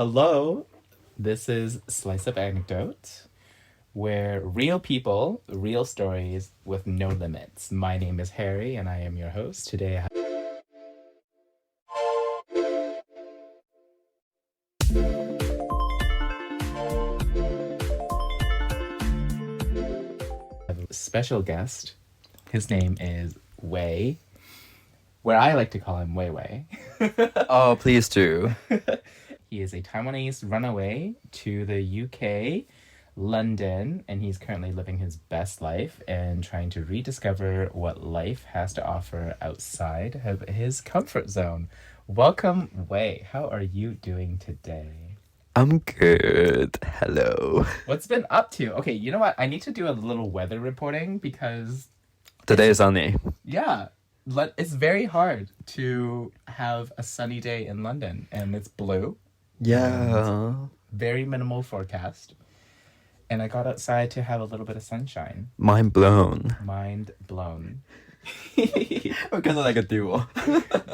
Hello, this is Slice of Anecdote, where real people, real stories with no limits. My name is Harry, and I am your host. Today, I have a special guest. His name is Wei, where I like to call him Wei Wei. Oh, please do. He is a Taiwanese runaway to the UK, London, and he's currently living his best life and trying to rediscover what life has to offer outside of his comfort zone. Welcome, Wei. How are you doing today? I'm good. Hello. What's been up to? Okay, you know what? I need to do a little weather reporting because, Today is sunny. yeah, it's very hard to have a sunny day in London, and it's blue. Yeah. Very minimal forecast. And I got outside to have a little bit of sunshine. Mind blown. Mind blown. We're kind of like a duo.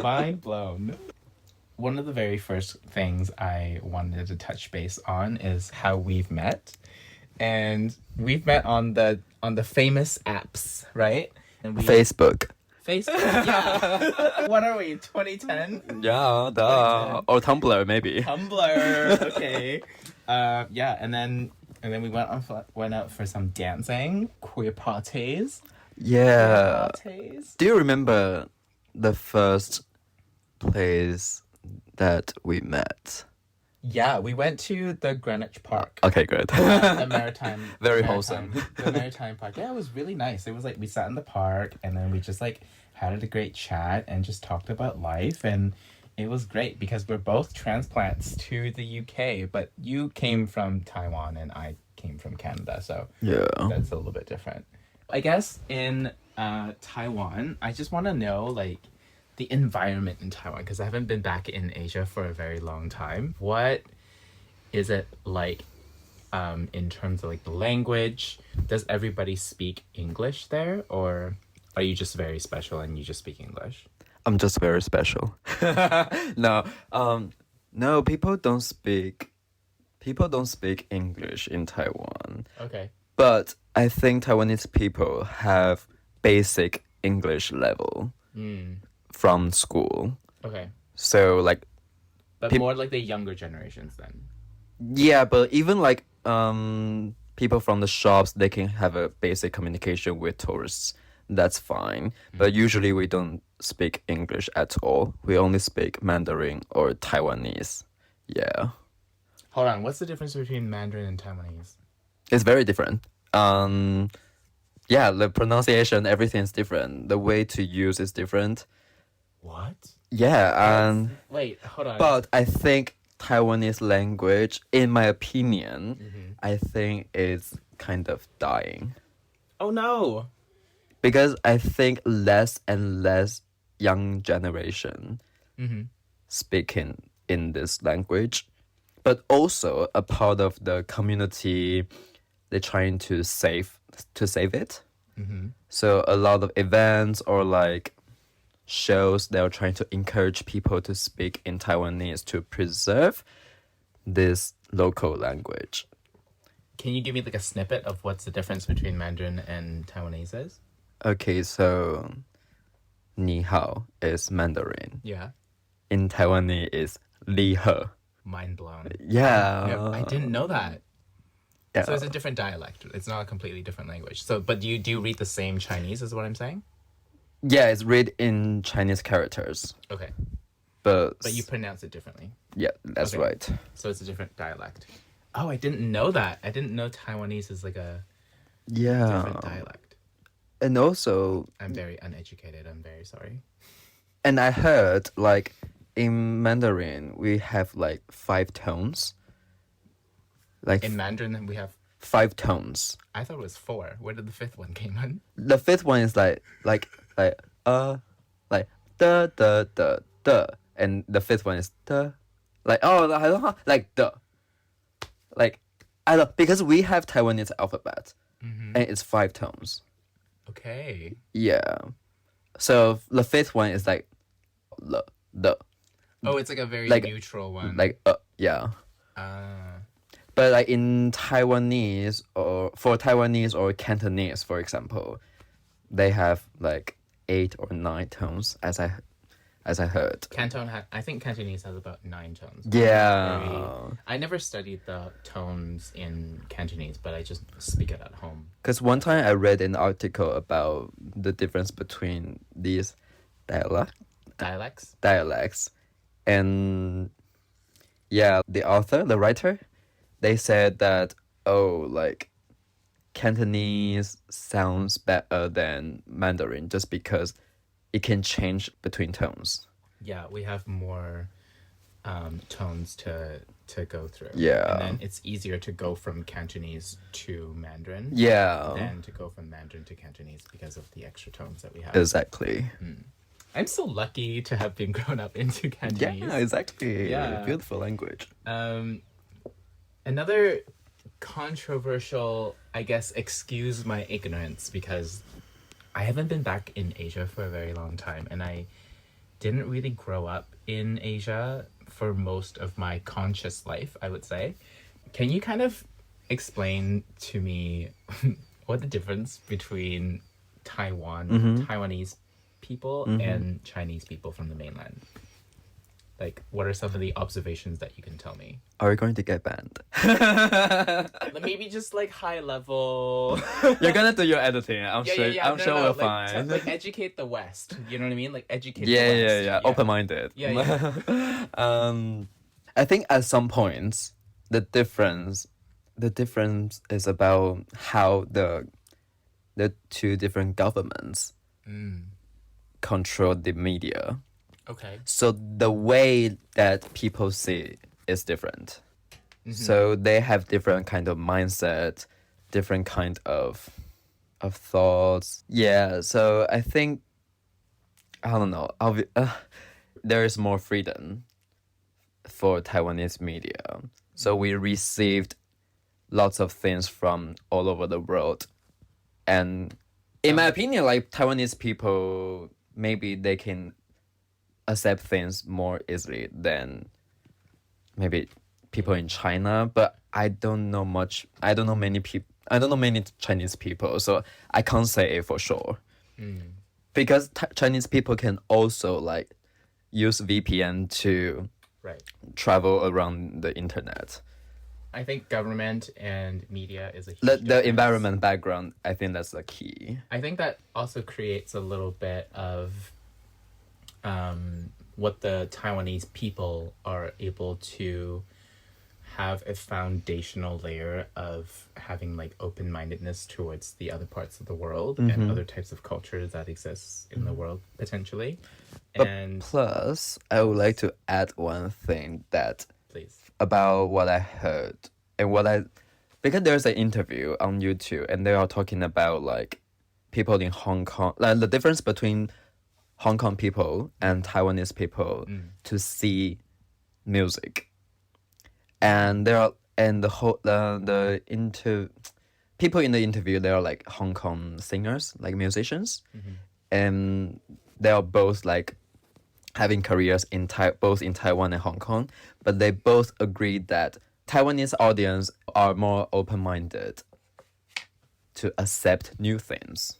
Mind blown. One of the very first things I wanted to touch base on is how we've met. And we've met on the famous apps, right? And Facebook. Facebook, yeah. What are we, 2010? Yeah, duh. Or Tumblr, maybe. Tumblr, okay. Yeah, and then we went out for some dancing, queer parties. Yeah. Parties. Do you remember the first place that we met? Yeah, we went to the Greenwich Park. Okay, good. The Maritime. Very Maritime- wholesome. The Maritime Park. Yeah, it was really nice. It was like we sat in the park and then we just like had a great chat and just talked about life, and it was great because we're both transplants to the UK, but you came from Taiwan and I came from Canada, so Yeah. that's a little bit different. I guess in Taiwan, I just want to know like the environment in Taiwan because I haven't been back in Asia for a very long time. What is it like in terms of like the language? Does everybody speak English there, or are you just very special and you just speak English? I'm just very special. No, no, people don't speak English in Taiwan. Okay. But I think Taiwanese people have basic English level from school. Okay. So like But Peop- more like the younger generations then. yeah, but even like people from the shops, they can have a basic communication with tourists. That's fine. But usually we don't speak English at all. We only speak Mandarin or Taiwanese. Yeah. Hold on, what's the difference between Mandarin and Taiwanese? It's very different. Yeah, the pronunciation, everything is different. The way to use is different. What? Yeah, and Wait, hold on. but I think Taiwanese language, in my opinion, I think is kind of dying. Oh no. Because I think less and less young generation speaking in this language. But also a part of the community, they're trying to save it. So a lot of events or like shows, they're trying to encourage people to speak in Taiwanese to preserve this local language. Can you give me like a snippet of what's the difference between Mandarin and Taiwanese is? Okay, so 你好 is Mandarin. Yeah. In Taiwanese is 你好. Mind blown. Yeah. Yep, I didn't know that. Yeah. So it's a different dialect. It's not a completely different language. So, but do you read the same Chinese? Is what I'm saying? Yeah, it's read in Chinese characters. Okay, But but you pronounce it differently. yeah, that's Okay. right. So it's a different dialect. Oh, I didn't know that. I didn't know Taiwanese is like a Yeah. different dialect. And also, I'm very uneducated. I'm very sorry. and I heard like in Mandarin we have like 5 tones. Like In Mandarin, we have. 5 tones. I thought it was 4. Where did the 5th one came in? The 5th one is like like da da da da, and the 5th one is da, like oh I don't know, like da, like I don't, because we have Taiwanese alphabet and it's 5 tones. Okay. Yeah. So the 5th one is like the Oh, it's like a very Like- neutral one. like yeah. But like in Taiwanese or Cantonese, for example, they have like 8 or 9 tones, as I heard. I think Cantonese has about 9 tones. Yeah. I never studied the tones in Cantonese, but I just speak it at home. Because one time I read an article about the difference between these dialects, and yeah, the writer, they said that, oh, like Cantonese sounds better than Mandarin just because it can change between tones. Yeah, we have more tones to go through. Yeah. And then it's easier to go from Cantonese to Mandarin. Yeah. Than to go from Mandarin to Cantonese because of the extra tones that we have. Exactly. I'm so lucky to have been grown up into Cantonese. Yeah, exactly. Yeah. Beautiful language. Another controversial, I guess, excuse my ignorance, because I haven't been back in Asia for a very long time, and I didn't really grow up in Asia for most of my conscious life, I would say. Can you kind of explain to me what the difference between Taiwanese people and Chinese people from the mainland? Like, what are some of the observations that you can tell me? Are we going to get banned? Maybe just like high level. You're gonna do your editing. I'm sure we're like, fine. Like educate the West. You know what I mean? Like educate. Yeah, the West. yeah. Open-minded. Yeah. I think at some points the difference is about how the two different governments control the media. Okay. So the way that people see is different. So they have different kind of mindset, different kind of thoughts. Yeah. So I think, I don't know. There is more freedom for Taiwanese media. So we received lots of things from all over the world, and in my opinion, like Taiwanese people, maybe they can accept things more easily than maybe people in China, but I don't know much. I don't know many Chinese people, so I can't say it for sure. Because Chinese people can also like use VPN to travel around the internet. I think government and media is a huge The difference. environment background, I think that's the key. I think that also creates a little bit of what the Taiwanese people are able to have a foundational layer of having like open-mindedness towards the other parts of the world and other types of cultures that exist in the world potentially. But And plus, I would like to add one thing that please. about what I heard and because there's an interview on YouTube and they are talking about like people in Hong Kong, like the difference between Hong Kong people and Taiwanese people to see music, and people in the interview, they are like Hong Kong singers, like musicians, and they are both like having careers both in Taiwan and Hong Kong, but they both agreed that Taiwanese audience are more open-minded to accept new things.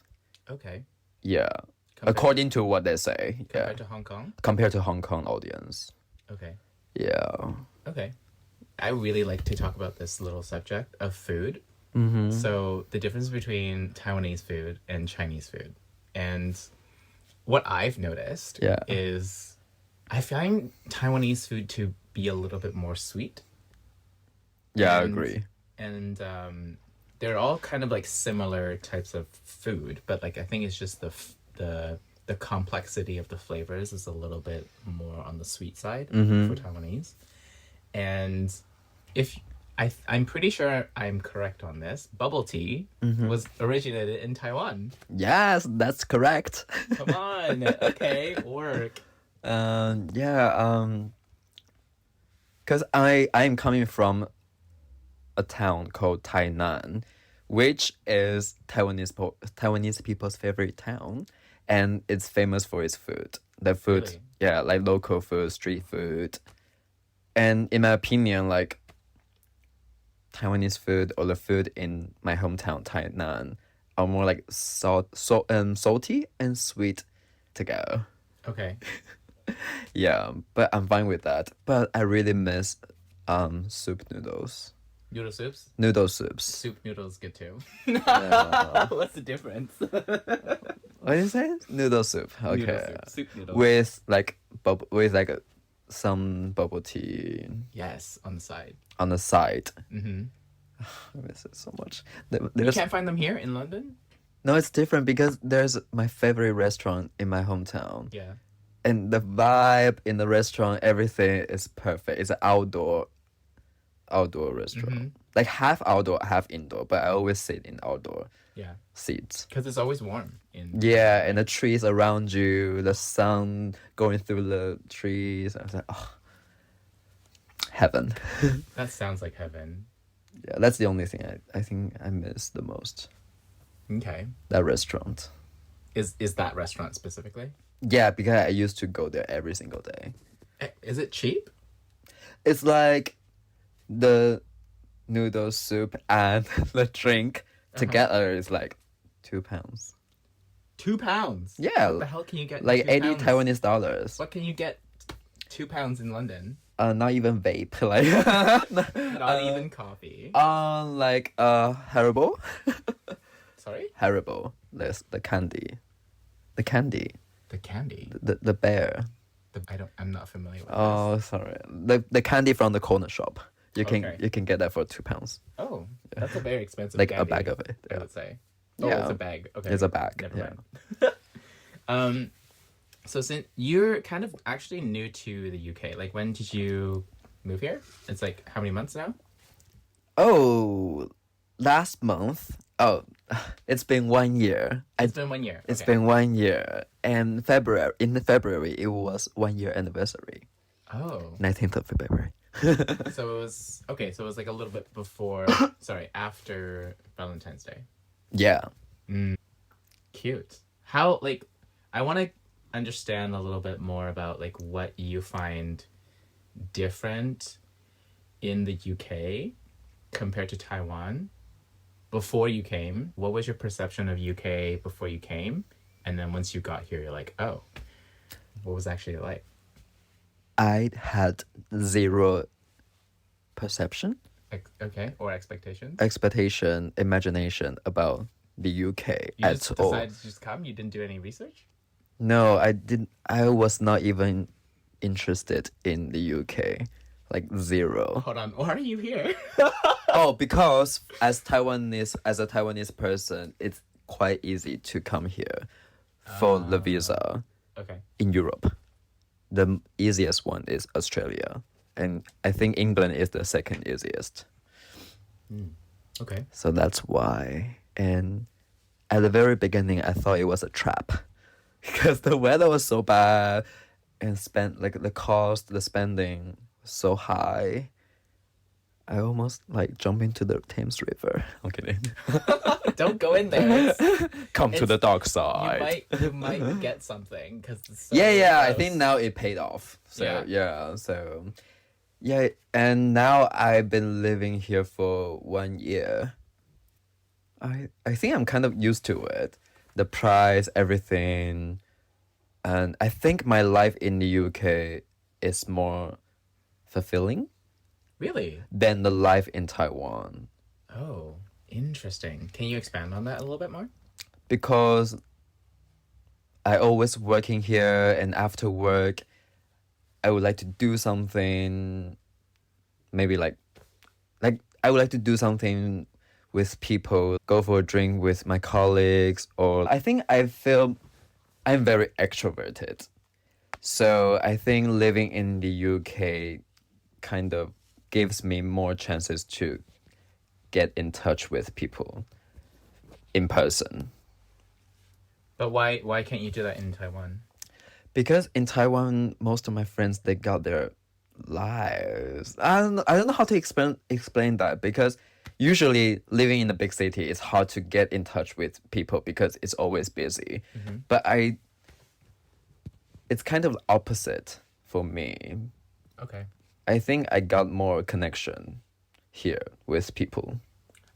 Okay. Yeah. According to what they say. Compared to Hong Kong? Compared to Hong Kong audience. Okay. Yeah. Okay. I really like to talk about this little subject of food. So the difference between Taiwanese food and Chinese food. And what I've noticed is I find Taiwanese food to be a little bit more sweet. Yeah, I agree. And they're all kind of like similar types of food, but like I think it's just the complexity of the flavors is a little bit more on the sweet side for Taiwanese. And I'm pretty sure I'm correct on this. Bubble tea was originated in Taiwan. Yes, that's correct. Come on. Okay, work. Because I'm coming from a town called Tainan, which is Taiwanese people's favorite town, and it's famous for its food. The food, Really? yeah, like local food, street food. And in my opinion, like Taiwanese food or the food in my hometown, Tainan, are more like salty and sweet together. Okay. Yeah, but I'm fine with that. But I really miss soup noodles. Noodle soups? Noodle soups. Soup noodles good too. Yeah. What's the difference? What did you say? Noodle soup. Okay. Noodle soup. Soup noodles. With like some bubble tea Yes, on the side. on the side. Mm-hmm. I miss it so much. You There's can't find them here in London? no, it's different because there's my favorite restaurant in my hometown, Yeah. and the vibe in the restaurant, everything is perfect. It's an outdoor restaurant, Mm-hmm. like half outdoor, half indoor. But I always sit in outdoor Yeah. seats. Because it's always warm in. Yeah, and the trees around you, the sun going through the trees. I was like, oh, heaven. That sounds like heaven. Yeah, that's the only thing I think I miss the most. Okay. That restaurant. Is that restaurant specifically? Yeah, because I used to go there every single day. Is it cheap? It's like the noodle soup and the drink together is like £2. £2? Yeah. What the hell can you get? Like 80 £2? Taiwanese dollars. What can you get £2 in London? Not even vape. Like Not even coffee. like Haribo. Sorry? Haribo. There's the candy. The candy. The candy. The bear. I'm not familiar with Oh, sorry. The candy from the corner shop. You can Okay. you can get that for £2. this. Oh, that's a very expensive Like candy, a bag of it. I Yeah. would say. Oh, Yeah. it's a bag. Okay. It's a bag. Never Yeah. mind. So since you're kind of actually new to the UK, like when did you move here? It's like how many months now? Oh, last month. Oh, it's been 1 year. It's been 1 year. It's Okay. been 1 year. And February, it was 1 year anniversary. Oh, 19th of February. so it was okay. So it was like a little bit before. Sorry, after Valentine's Day. Yeah. Cute. How like I want to understand a little bit more about like what you find different in the UK compared to Taiwan before you came. What was your perception of UK before you came? And then once you got here, you're like, oh, what was actually like? I had zero perception, Okay, or expectations. expectation, imagination about the UK You at just all. decided to just come. You didn't do any research. No, I didn't. I was not even interested in the UK. Like zero. Hold on, why are you here? Oh, because as a Taiwanese person, it's quite easy to come here for the visa Okay. in Europe. The easiest one is Australia, and I think England is the second easiest. Okay. So that's why. And at the very beginning, I thought it was a trap because the weather was so bad and the spending was so high. I almost like jump into the Thames River. I'm kidding. Don't go in there. Come to It's- the dark side. You might get something because Yeah. I think now it paid off. So Yeah. yeah. And now I've been living here for 1 year. I think I'm kind of used to it. The price, everything. And I think my life in the UK is more fulfilling Really? than the life in Taiwan. Oh, interesting. Can you expand on that a little bit more? Because I always working here, and after work I would like to do something, maybe like I would like to do something with people, go for a drink with my colleagues, or I think I feel I'm very extroverted. So I think living in the UK kind of gives me more chances to get in touch with people in person. But why can't you do that in Taiwan? Because in Taiwan, most of my friends, they got their lives. I don't know how to explain that, because usually living in a big city, it's hard to get in touch with people because it's always busy. But it's kind of opposite for me. Okay. I think I got more connection here with people?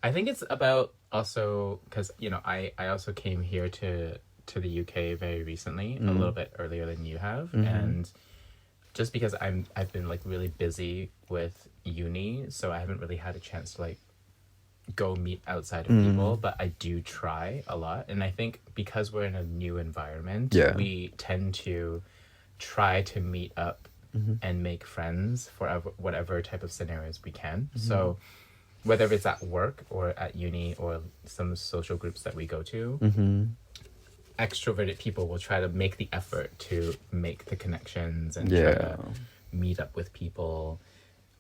I think it's about also because I also came here to the UK very recently, a little bit earlier than you have, and just because I've been like really busy with uni, so I haven't really had a chance to like go meet outside of people, but I do try a lot. And I think because we're in a new environment, we tend to try to meet up and make friends for whatever type of scenarios we can. So whether it's at work or at uni or some social groups that we go to, extroverted people will try to make the effort to make the connections and try to meet up with people.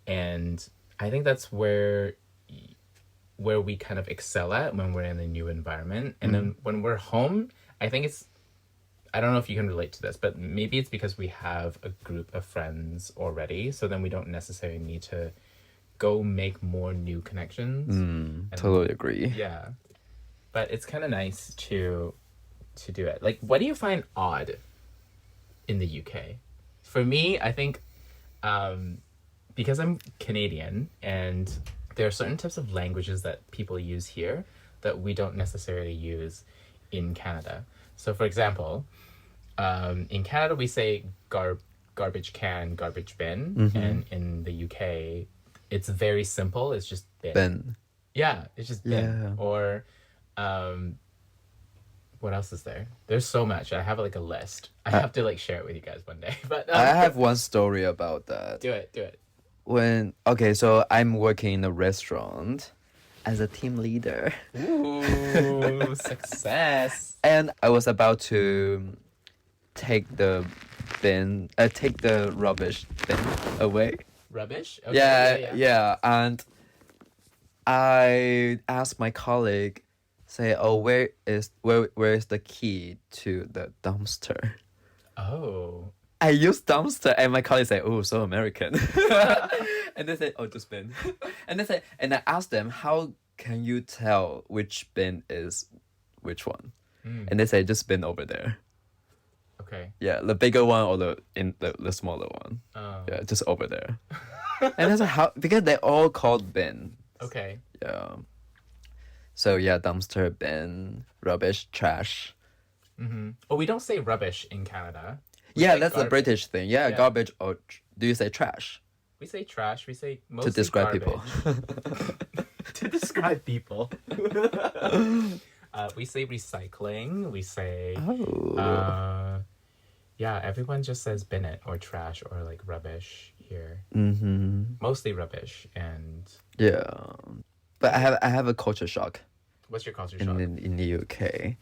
And I think that's where we kind of excel at when we're in a new environment. And then when we're home, I think I don't know if you can relate to this, but maybe it's because we have a group of friends already, so then we don't necessarily need to go make more new connections. Totally agree. Yeah. But it's kind of nice to do it. Like, what do you find odd in the UK? For me, I think because I'm Canadian and there are certain types of languages that people use here that we don't necessarily use in Canada. So, for example, in Canada, we say garbage can, garbage bin. And in the UK, it's very simple. It's just bin. Bin. Yeah, it's just bin. Yeah. Or what else is there? There's so much. I have like a list. I have to like share it with you guys one day. But I have one story about that. Do it. So I'm working in a restaurant as a team leader. Ooh, success. And I was about to take the rubbish bin away. Rubbish? Okay, yeah. And I asked my colleague, say, "Oh, where is the key to the dumpster?" Oh. I used dumpster, and my colleague said, "Oh, so American." And they said, "Oh, just bin." And I asked them, "How can you tell which bin is which one?" And they say, "Just bin over there." Okay. Yeah, the bigger one or the smaller one. Oh. Yeah, just over there. And I said, "How?" Because they're all called bin. Okay. Yeah. So yeah, dumpster, bin, rubbish, trash. Oh, we don't say rubbish in Canada. Yeah, that's the British thing. Yeah, Yeah. garbage or do you say trash? We say trash. We say mostly To describe garbage. people. To describe people. We say recycling. We say yeah, everyone just says bin it or trash or like rubbish here. Mostly rubbish. And Yeah. But I have a culture shock what's your culture shock? in the UK.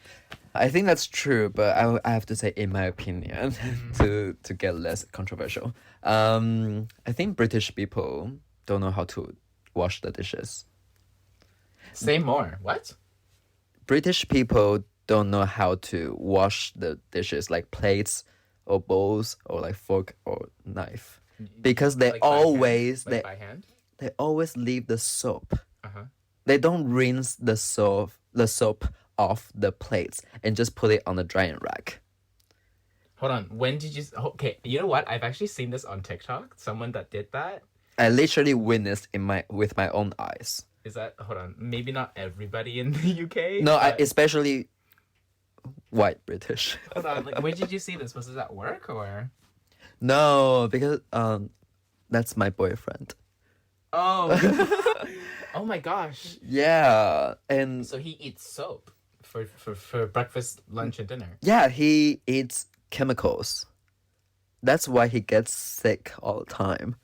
I think that's true, but I have to say, in my opinion, to get less controversial, I think British people don't know how to wash the dishes. Say more. What? British people don't know how to wash the dishes, like plates or bowls or like fork or knife, because they Like by hand? always Like by hand? they always leave the soap. Uh-huh. They don't rinse the soap off the plates and just put it on the drying rack. Hold on. When did you... Okay, you know what? I've actually seen this on TikTok. Someone that did that. I literally witnessed with my own eyes. Is that... Hold on. Maybe not everybody in the UK. No, but- especially white British. Hold on. Like, where did you see this? Was it at work or... No, because that's my boyfriend. Oh. Oh my gosh. Yeah, and So he eats soap for breakfast, lunch, and dinner. yeah, he eats chemicals. That's why he gets sick all the time.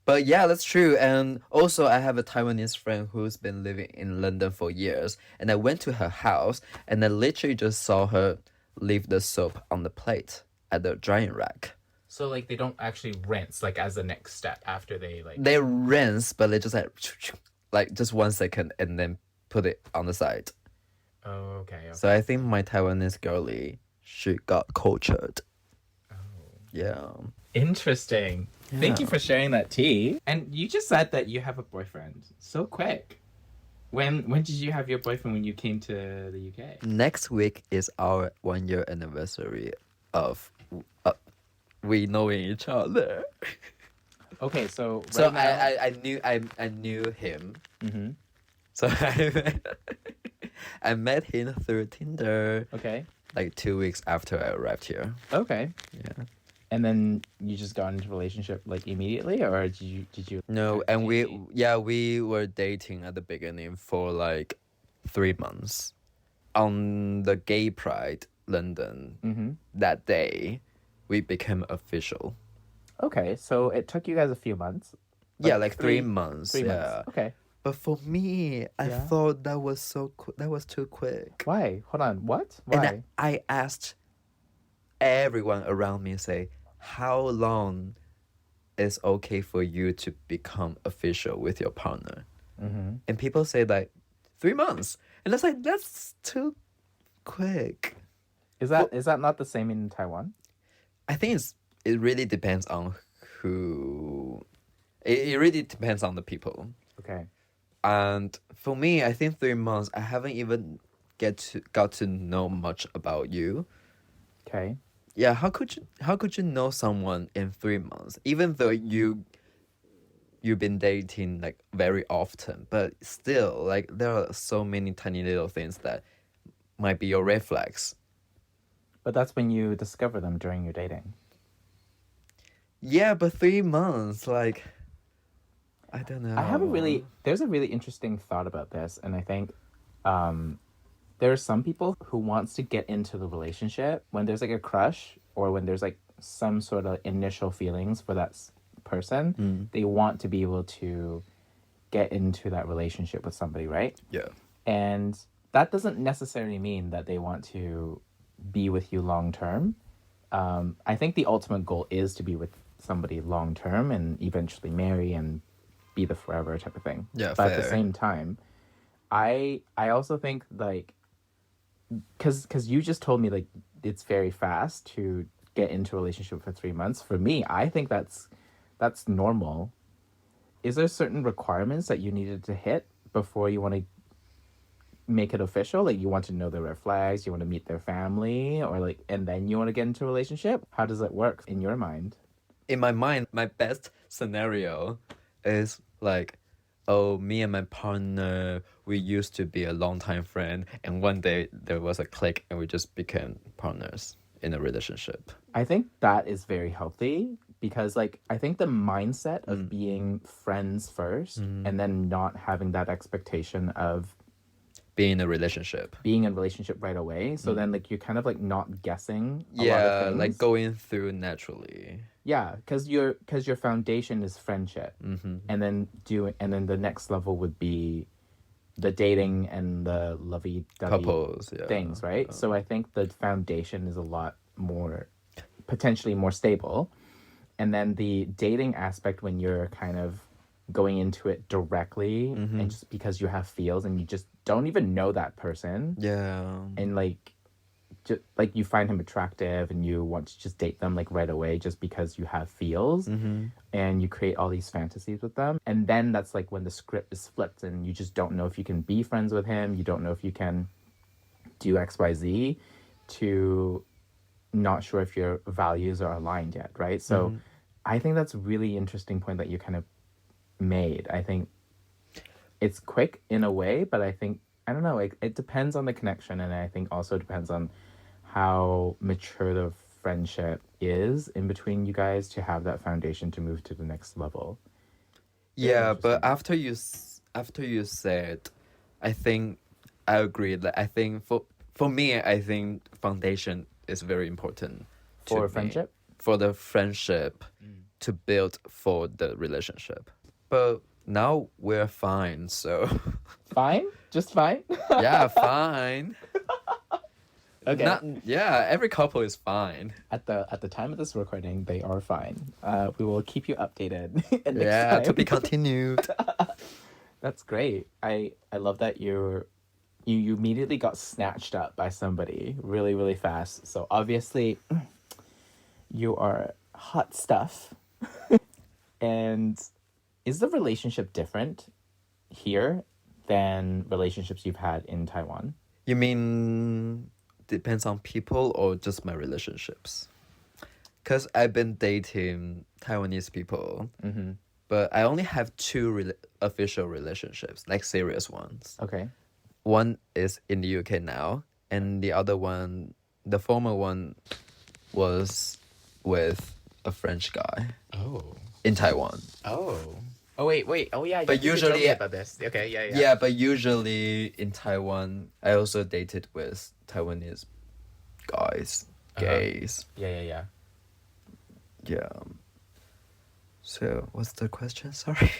But yeah, that's true. And also, I have a Taiwanese friend who's been living in London for years. And I went to her house and I literally just saw her leave the soap on the plate at the drying rack. So like they don't actually rinse like as the next step after they like... They rinse, but they just like just 1 second and then put it on the side. Oh, okay. So I think my Taiwanese girlie, she got cultured. Oh. Yeah. Interesting. Thank you for sharing that tea. And you just said that you have a boyfriend. So quick. When did you have your boyfriend when you came to the UK? Next week is our 1 year anniversary of we knowing each other. Okay, so So right now. I knew him. Mm-hmm. So I met him through Tinder Okay. like 2 weeks after I arrived here. Okay. Yeah. And then you just got into a relationship like immediately, or did you No, kind of and date? we were dating at the beginning for like 3 months. On the Gay Pride London Mm-hmm. that day, we became official. Okay, so it took you guys a few months, Yeah, like like 3 months. 3 months. Yeah. Okay. But for me, I Yeah. thought that was that was too quick. Why? Hold on. What? And Why? I asked everyone around me, say, how long is okay for you to become official with your partner? Mm-hmm. And people say like 3 months. And it's like, that's too quick. Is For, that not the same in Taiwan? I think it really depends on who. It really depends on the people. Okay. And for me, I think 3 months, I haven't even got to know much about you. Okay. Yeah, how could you know someone in 3 months, even though you've been dating like very often, but still like there are so many tiny little things that might be your red flags. But that's when you discover them during your dating. Yeah, but 3 months, like I don't know. There's a really interesting thought about this, and I think there are some people who wants to get into the relationship when there's like a crush or when there's like some sort of initial feelings for that person. They want to be able to get into that relationship with somebody, right? Yeah. And that doesn't necessarily mean that they want to be with you long term. I think the ultimate goal is to be with somebody long term and eventually marry and be the forever type of thing. Yeah, But at the fair. same time, I also think like because you just told me like it's very fast to get into a relationship for 3 months. For me, I think that's normal. Is there certain requirements that you needed to hit before you want to make it official? Like you want to know the red flags, you want to meet their family, or like, and then you want to get into a relationship? How does it work in your mind? In my mind, my best scenario is like, oh, me and my partner, we used to be a longtime friend, and one day there was a click, and we just became partners in a relationship. I think that is very healthy because like I think the mindset of being friends first and then not having that expectation of Being in a relationship. being in a relationship right away. So then like you're kind of like not guessing a lot of Yeah, like things. going through naturally. Yeah, because your foundation is friendship, and then the next level would be the dating and the lovey-dovey Couples, yeah. things, right? So I think the foundation is a lot more potentially more stable, and then the dating aspect when you're kind of going into it directly and just because you have feels and you just don't even know that person Yeah. and like just like you find him attractive and you want to just date them like right away just because you have feels and you create all these fantasies with them, and then that's like when the script is flipped and you just don't know if you can be friends with him, you don't know if you can do XYZ, to not sure if your values are aligned yet, right? So I think that's a really interesting point that you kind of made. I think it's quick in a way, but I think I don't know, it depends on the connection, and I think also depends on how mature the friendship is in between you guys to have that foundation to move to the next level. Very Yeah, but interesting. after you said, I think I agree. Like I think for me, I think foundation is very important to For me friendship? for the friendship to build for the relationship. But now we're fine, so Fine? Just fine? yeah, fine. Okay. Not yeah, every couple is fine. At the time of this recording, they are fine. We will keep you updated next Yeah, to time. be continued. That's great. I love that you immediately got snatched up by somebody really really fast. So obviously you are hot stuff. And is the relationship different here than relationships you've had in Taiwan? You mean depends on people or just my relationships? Because I've been dating Taiwanese people, but I only have two official relationships, like serious ones. Okay. One is in the UK now, and the other one, the former one, was with a French guy Oh. in Taiwan. Oh. Oh wait. Oh yeah. But you told me usually- about this. Okay. Yeah. Yeah, but usually in Taiwan, I also dated with Taiwanese guys, gays. Yeah. Yeah. So, what's the question? Sorry.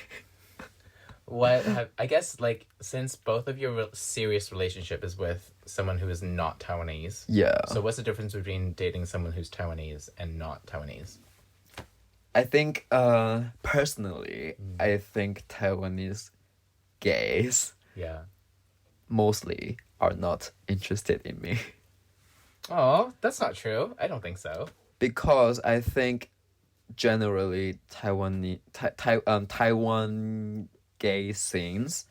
I guess like since both of your serious relationship is with someone who is not Taiwanese. Yeah. So what's the difference between dating someone who's Taiwanese and not Taiwanese? I think, personally, I think Taiwanese gays Yeah. mostly are not interested in me. Oh, that's not true. I don't think so. Because I think generally Taiwan gay scenes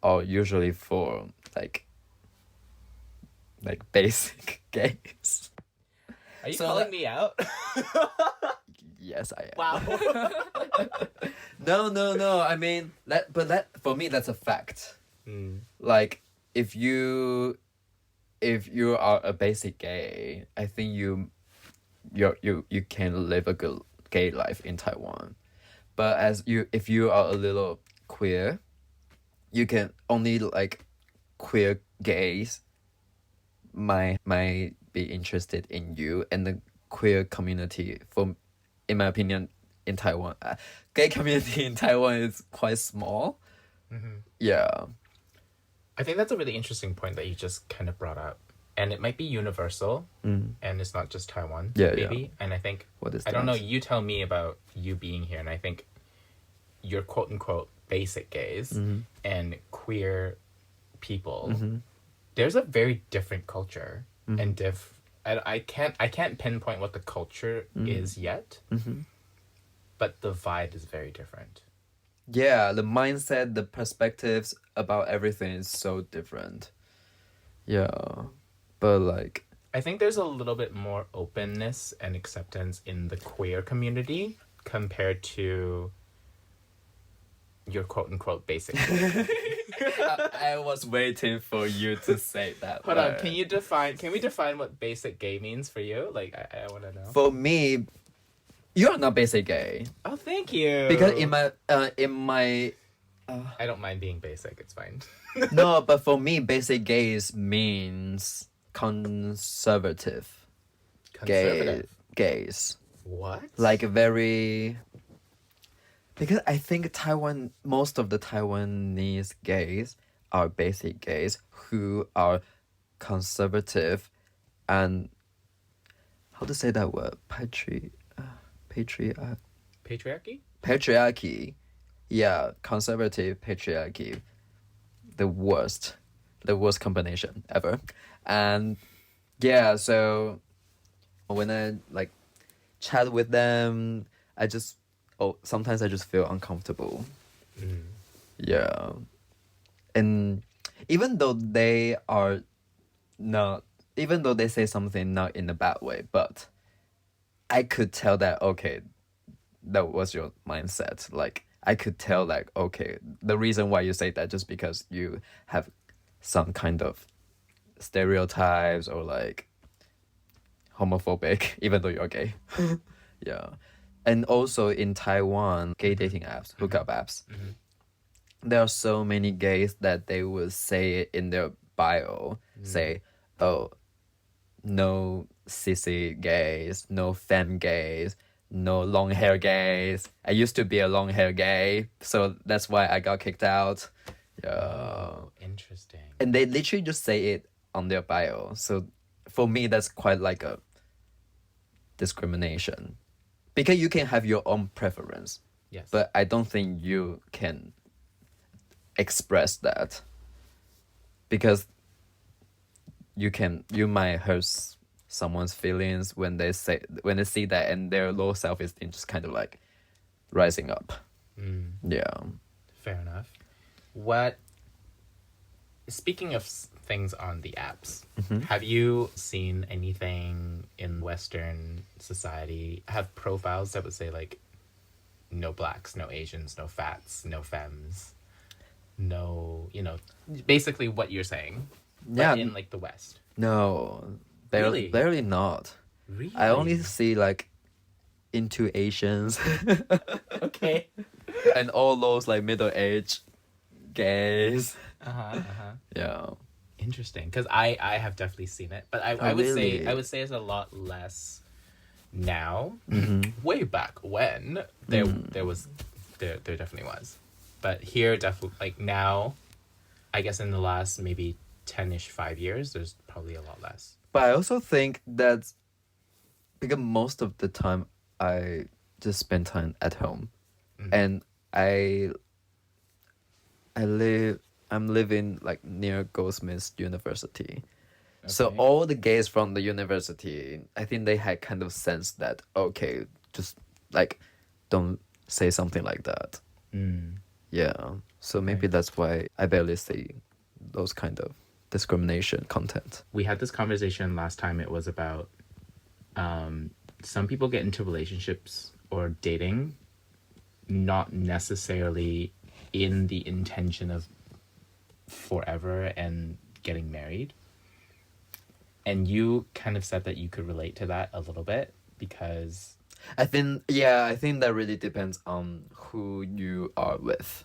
are usually for like basic gays. Are you So calling that- me out? Yes, I am. Wow. No. I mean, for me that's a fact. Like if you are a basic gay, I think you can live a good gay life in Taiwan. But if you are a little queer, you can only like queer gays might be interested in you, and the queer community, in my opinion, in Taiwan, gay community in Taiwan is quite small. Yeah. I think that's a really interesting point that you just kind of brought up. And it might be universal, and it's not just Taiwan, Yeah, maybe. yeah. And I think, What is I don't know, that? you tell me about you being here, and I think you're quote-unquote basic gays and queer people, there's a very different culture, and I can't pinpoint what the culture is yet, but the vibe is very different. Yeah, the mindset, the perspectives about everything is so different. Yeah. But like, I think there's a little bit more openness and acceptance in the queer community compared to your quote-unquote basic. I was waiting for you to say that. Hold on, word. can we define what basic gay means for you? Like, I want to know. For me, you are not basic gay. Oh, thank you. Because in my I don't mind being basic, it's fine. no, but for me, basic gays means conservative gays. What? Like very. Because I think most of the Taiwanese gays are basic gays who are conservative and how to say that word? Patriarchy. Yeah, conservative patriarchy. The worst combination ever. And yeah, so when I like chat with them, sometimes I just feel uncomfortable. Yeah. And even though they say something not in a bad way, but I could tell that, okay, that was your mindset. Like, I could tell, like, okay, the reason why you say that just because you have some kind of stereotypes or, like, homophobic, even though you're gay. Yeah. And also in Taiwan, gay dating apps, hookup apps, there are so many gays that they will say in their bio, say, oh, no sissy gays, no femme gays, no long hair gays. I used to be a long hair gay, so that's why I got kicked out. Yeah. Oh, interesting. And they literally just say it on their bio. So for me, that's quite like a discrimination. Because you can have your own preference. Yes. But I don't think you can express that. Because you might hurt someone's feelings when they see that, and their low self-esteem just kind of like rising up. Yeah. Fair enough. What speaking of things on the apps, have you seen anything in Western society have profiles that would say like no blacks, no Asians, no fats, no femmes, no, basically what you're saying, Yeah. but in like the West? No, Really? barely not. Really? I only see like into Asians Okay. and all those like middle-aged gays. Yeah. Interesting, because I have definitely seen it, but I would say really? it's a lot less now. Way back when there definitely was, but here definitely like now, I guess in the last maybe 10-ish 5 years, there's probably a lot less. But I also think that's because most of the time I just spend time at home, and I'm living like near Goldsmiths University. So Okay. all the gays from the university, I think they had kind of sense that okay, just like don't say something like that. Yeah. So maybe that's why I barely see those kind of discrimination content. We had this conversation last time. It was about some people get into relationships or dating not necessarily in the intention of forever and getting married. And you kind of said that you could relate to that a little bit because... I think that really depends on who you are with.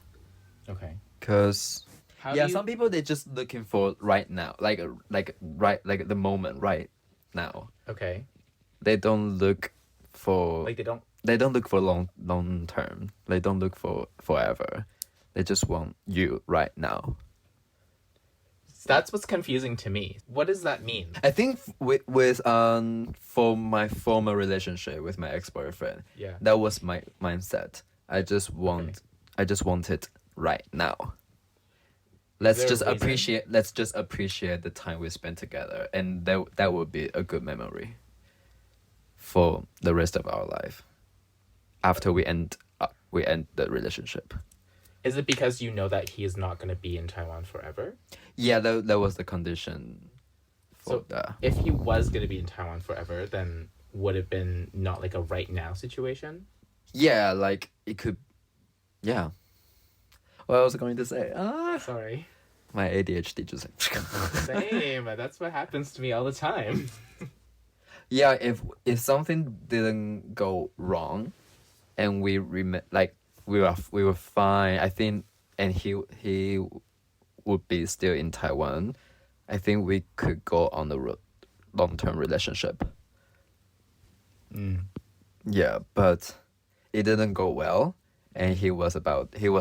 Okay. Cause How do you... some people they just looking for right now, like the moment right now. Okay. They don't look for Like they don't look for long term. They don't look for forever. They just want you right now. That's what's confusing to me. What does that mean? I think with for my former relationship with my ex-boyfriend, Yeah. that was my mindset. I just want it right now. Let's there a just reason? appreciate the time we spent together, and that would be a good memory for the rest of our life after we end the relationship. Is it because you know that he is not going to be in Taiwan forever? Yeah, that was the condition for So that. if he was going to be in Taiwan forever, then would it have been not like a right now situation? Yeah, like it could. Yeah. What was I going to say? Sorry. My ADHD just. Same. That's what happens to me all the time. Yeah, if something didn't go wrong, and we were fine, I think, and he would be still in Taiwan, I think we could go on a long-term relationship. Yeah, but it didn't go well, and he was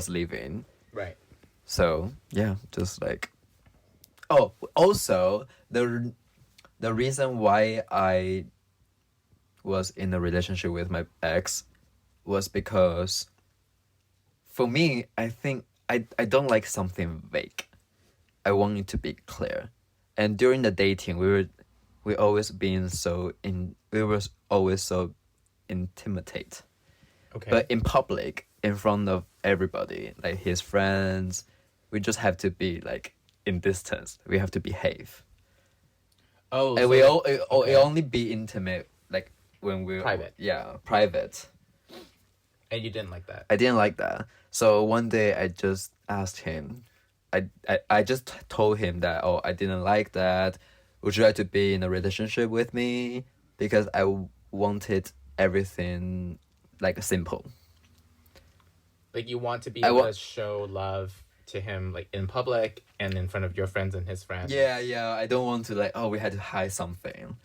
leaving. Right. So yeah, just like. Oh, also the reason why I was in a relationship with my ex was because for me, I think I don't like something vague. I want it to be clear. And during the dating, we were always so intimate. Okay. But in public, in front of everybody, like his friends, we just have to be like in distance. We have to behave. Oh, And so we only be intimate like when we're Private. Yeah, private. And you didn't like that? I didn't like that. So one day I just asked him. I just told him that I didn't like that. Would you like to be in a relationship with me? Because I wanted everything like simple. Like you want to be able to show love to him like in public and in front of your friends and his friends. Yeah. I don't want to like we had to hide something.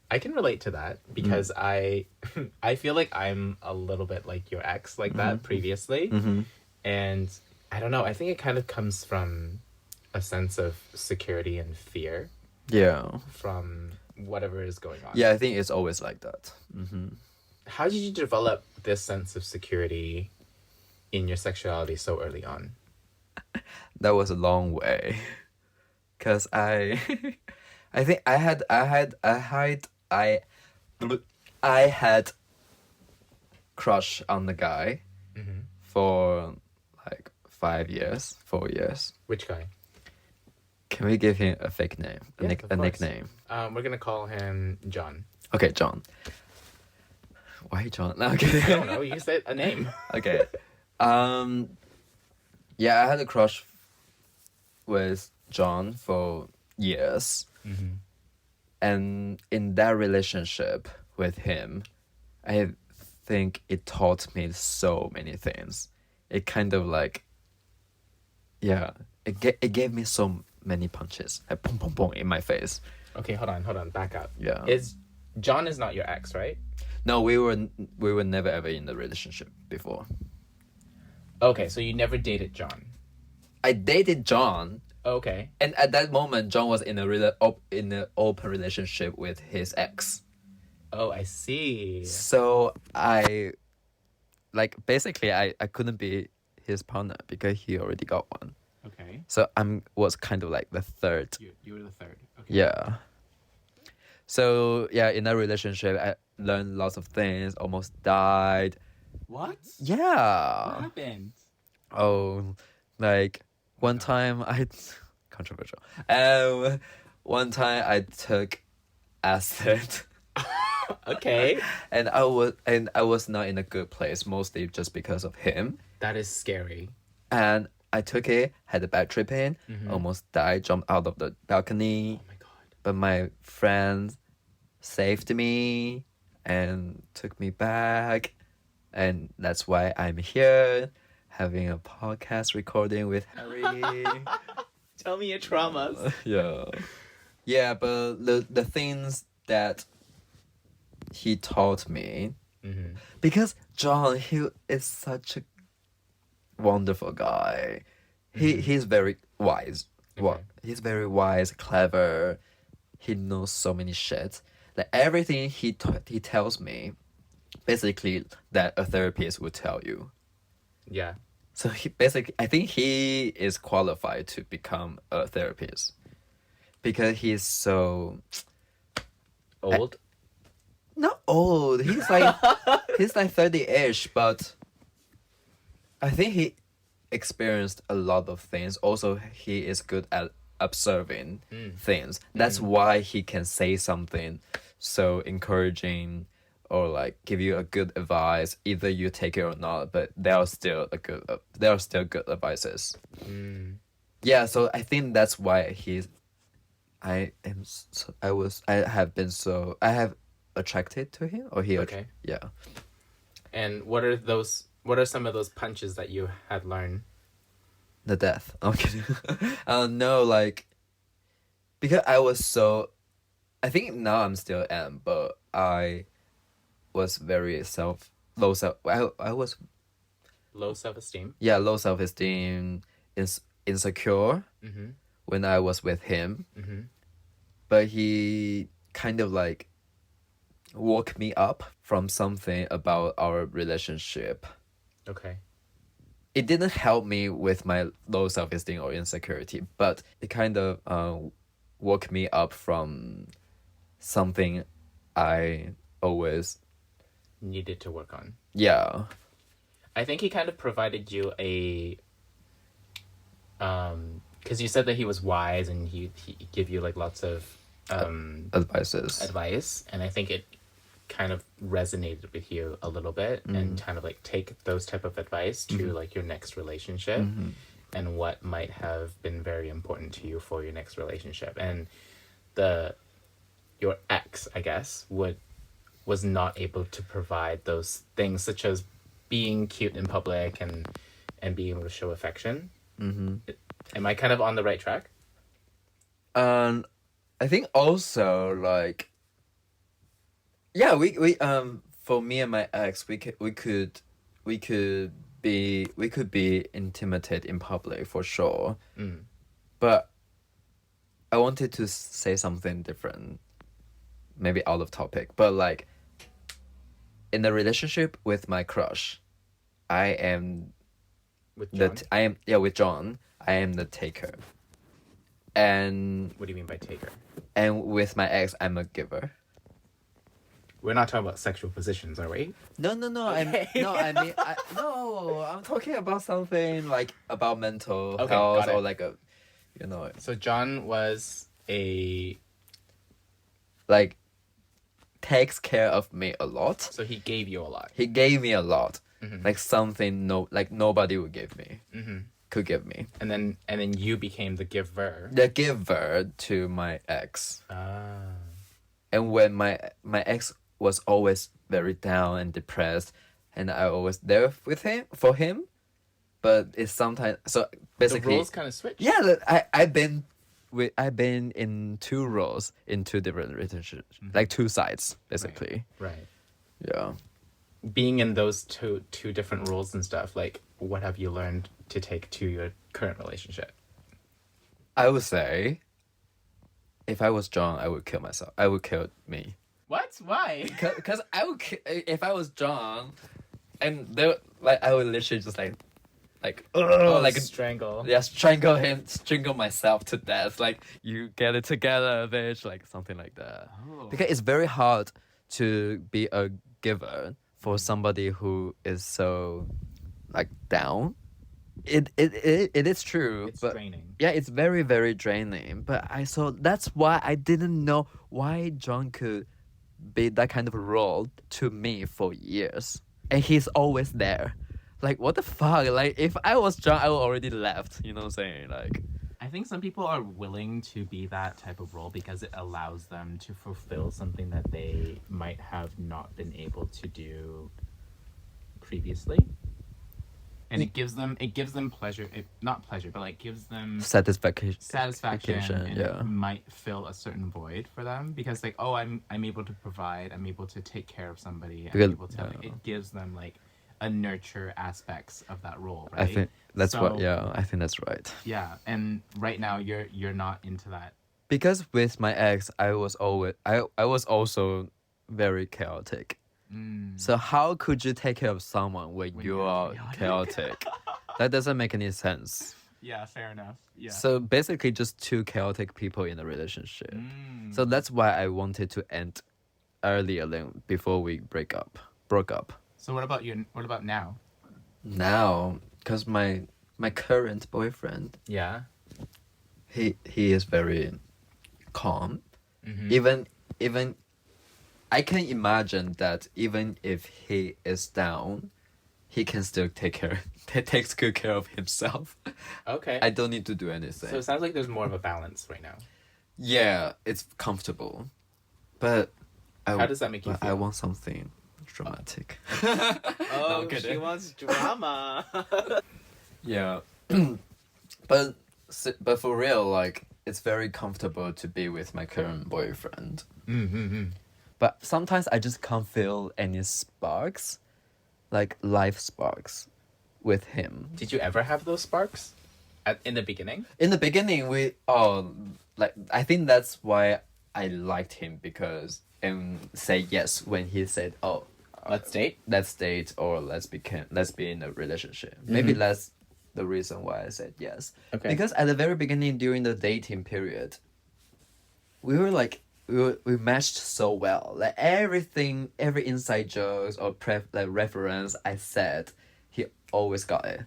I can relate to that because I feel like I'm a little bit like your ex like that previously. And I don't know, I think it kind of comes from a sense of security and fear. Yeah. From whatever is going on. Yeah, I think it's always like that. How did you develop this sense of security in your sexuality so early on? That was a long way. Cause I think I had crush on the guy for like 4 years. Which guy? Can we give him a fake name? Yes, of A course. nickname? We're gonna call him John. Okay, John. Why John? No, I okay. don't know. You said a name. Okay. Yeah, I had a crush with John for years. Mm-hmm. And in that relationship with him, I think it taught me so many things. It kind of like, yeah, it gave me so many punches, like boom, boom, boom in my face. Okay, hold on. Back up. Yeah. John is not your ex, right? No, we were never ever in a relationship before. Okay, so you never dated John. I dated John. Okay. And at that moment, John was in an open relationship with his ex. Oh, I see. So basically I couldn't be his partner because he already got one. Okay. So was kind of like the third. You were the third. Okay. Yeah. So yeah, in that relationship, I learned lots of things. Almost died. What? Yeah. What happened? Oh, like one time controversial. One time I took acid. Okay. and I was not in a good place, mostly just because of him. That is scary. And I took it, had a bad trip in, almost died, jumped out of the balcony. Oh my god. But my friends saved me and took me back. And that's why I'm here having a podcast recording with Harry. Tell me your traumas. Yeah. Yeah, but the things that he taught me, because John, he is such a wonderful guy. He's very wise. Okay. He's very wise, clever. He knows so many shit. Like everything he tells me, basically that a therapist would tell you. Yeah. So I think he is qualified to become a therapist because he's so Old? not old. He's like 30-ish, but I think he experienced a lot of things. Also, he is good at observing things. That's why he can say something so encouraging or like give you a good advice. Either you take it or not, but there are still good advices. Yeah, so I think that's why I have attracted to him, or he. Okay. Yeah. And what are some of those punches that you had learned? The death. Okay. No, like, because I think now I'm still am, but I was very low self. I was Low self-esteem. low self esteem, insecure when I was with him. But he kind of like woke me up from something about our relationship. Okay. It didn't help me with my low self-esteem or insecurity, but it kind of woke me up from something I always Needed to work on. yeah. I think he kind of provided you a because you said that he was wise and he give you like lots of advice, and I think it kind of resonated with you a little bit and kind of like take those type of advice to like your next relationship and what might have been very important to you for your next relationship. And your ex, I guess, was not able to provide those things such as being cute in public and being able to show affection. Am I kind of on the right track? I think also like yeah, we for me and my ex we could be intimidated in public for sure. But I wanted to say something different, maybe out of topic, but like in a relationship with my crush, I am With John? with John, I am the taker. And What do you mean by taker? and with my ex, I'm a giver. We're not talking about sexual positions, are we? No. Okay. I'm talking about something like about mental Okay, health got it. or like a you know, So John was a like takes care of me a lot. so he gave you a lot. He gave me a lot, Mhm. like something nobody would give me, Mhm. could give me. And then you became the giver. The giver to my ex. Ah. And when my ex was always very down and depressed, and I was there with him for him, but it's sometimes so The basically roles kind of switch. yeah. I've been in two roles in two different relationships, like two sides basically. Right. Yeah, Being in those two different roles and stuff, like what have you learned to take to your current relationship? I would say if I was John, I would kill myself. I would kill me. What? Why? Because I would if I was John, and there like I would literally just like like strangle. yeah, strangle myself to death. Like, you get it together, bitch. Like something like that. Oh. Because it's very hard to be a giver for somebody who is so like down. It is true. It's but draining. yeah, it's very, very draining. But that's why I didn't know why John could be that kind of role to me for years. And he's always there. Like, what the fuck? Like, if I was John, I would already left. You know what I'm saying? Like, I think some people are willing to be that type of role because it allows them to fulfill something that they might have not been able to do previously. And it gives them pleasure, not pleasure, but like gives them satisfaction. and Yeah. it might fill a certain void for them because like, oh, I'm able to provide, I'm able to take care of somebody, I'm able to like, it gives them like a nurture aspects of that role, right? I think that's So, I think that's right. Yeah, and right now you're not into that. Because with my ex, I was also very chaotic. So how could you take care of someone when you you're are chaotic? That doesn't make any sense. Yeah, fair enough. Yeah. So basically, just two chaotic people in a relationship. So that's why I wanted to end earlier than before we broke up. So what about now? Now, because my current boyfriend, Yeah. he is very calm. Even I can imagine that even if he is down, he can still takes good care of himself. Okay. I don't need to do anything. So it sounds like there's more of a balance right now. Yeah, it's comfortable, but How does that make you feel? I want something dramatic. Oh, kidding. she wants drama. Yeah, but for real, like, it's very comfortable to be with my current boyfriend. But sometimes I just can't feel any sparks, like life sparks, with him. Did you ever have those sparks in the beginning? In the beginning, I think that's why I liked him, because and say yes when he said, "Oh, Let's date." let's date, or let's be in a relationship." Maybe that's the reason why I said yes. Okay. Because at the very beginning, during the dating period, we were like we matched so well. Like everything, every inside jokes or reference I said, he always got it.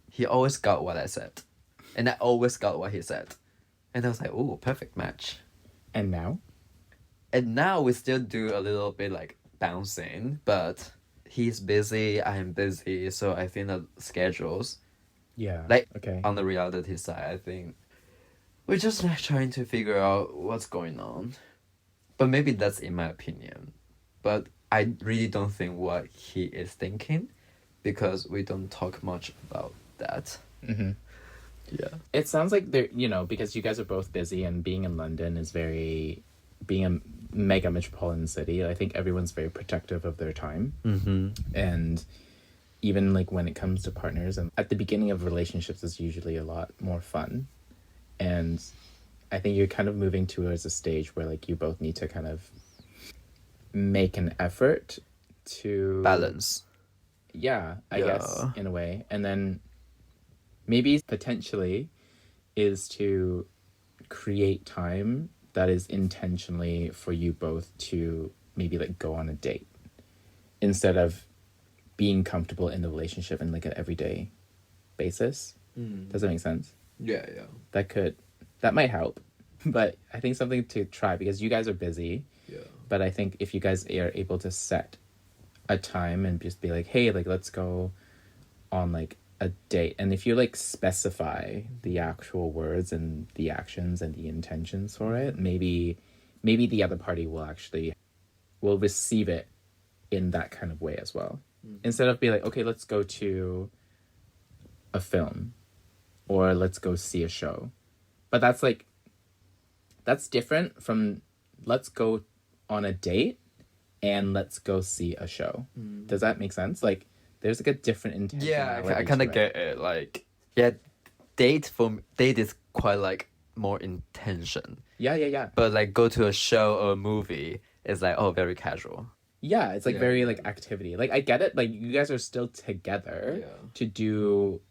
He always got what I said, and I always got what he said, and I was like, "Ooh, perfect match." And now? And now we still do a little bit like bouncing, but he's busy, I'm busy, so I think the schedules, Yeah. like, okay. on the reality side, I think we're just like trying to figure out what's going on. But maybe that's in my opinion. But I really don't think what he is thinking, because we don't talk much about that. Yeah. It sounds like because you guys are both busy and being in London is being a mega metropolitan city, I think everyone's very protective of their time. And even like when it comes to partners, and at the beginning of relationships is usually a lot more fun. And I think you're kind of moving towards a stage where like you both need to kind of make an effort to Balance. Yeah, I guess, in a way. And then maybe potentially is to create time that is intentionally for you both to maybe like go on a date instead of being comfortable in the relationship in like an everyday basis. Does that make sense? Yeah, yeah. That might help. But I think something to try, because you guys are busy. Yeah. But I think if you guys are able to set a time and just be like, hey, like, let's go on like a date, and if you like specify the actual words and the actions and the intentions for it, maybe the other party will receive it in that kind of way as well. Instead of being like, okay, let's go to a film or let's go see a show. But that's different from let's go on a date and let's go see a show. Does that make sense? Like, there's like a different intention. Yeah, I kind of get it. Like, yeah, date is quite like more intention. Yeah. But like go to a show or a movie is like, oh, very casual. Yeah, it's like very like activity. Like, I get it. Like, you guys are still together to do